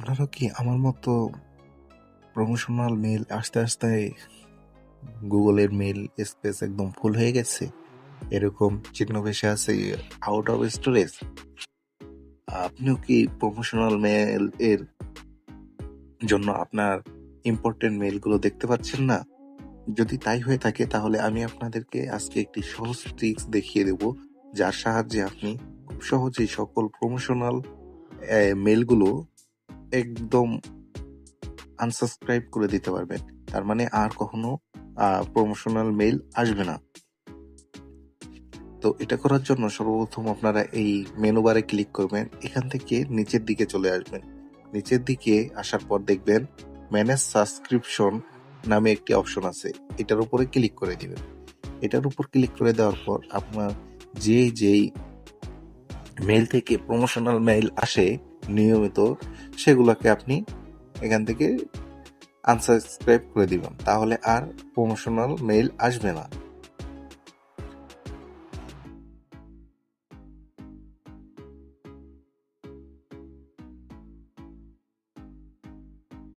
আপনারও কি আমার মতো প্রমোশনাল মেইল আসতে আসতে গুগলের মেইল স্পেস একদম ফুল হয়ে গেছে? এরকম চিহ্ন ভেসে আছে আউট অফ স্টোরেজ? আপনিও কি প্রমোশনাল মেইল এর জন্য আপনার ইম্পর্টেন্ট মেইলগুলো দেখতে পাচ্ছেন না? যদি তাই হয়ে থাকে তাহলে আমি আপনাদেরকে আজকে একটি সহজ ট্রিক্স দেখিয়ে দেব, যার সাহায্যে আপনি খুব সহজেই সকল প্রমোশনাল মেইলগুলো একদম আনসাবস্ক্রাইব করে দিতে পারবেন। তার মানে আর কখনো প্রমোশনাল মেইল আসবে না। তো এটা করার জন্য সর্বপ্রথম আপনারা এই মেনু বারে ক্লিক করবেন, এখান থেকে নিচের দিকে চলে আসবেন। নিচের দিকে আসার পর দেখবেন ম্যানেজ সাবস্ক্রিপশন নামে একটি অপশন আছে, এটার উপরে ক্লিক করে দিবেন। এটার উপর ক্লিক করে দেওয়ার পর আপনার যেই মেইল থেকে প্রমোশনাল মেইল আসে নিয়মিত, সেগুলোকে আপনি এখান থেকে আনসাবস্ক্রাইব করে দিবেন, তাহলে আর প্রমোশনাল মেইল আসবে না।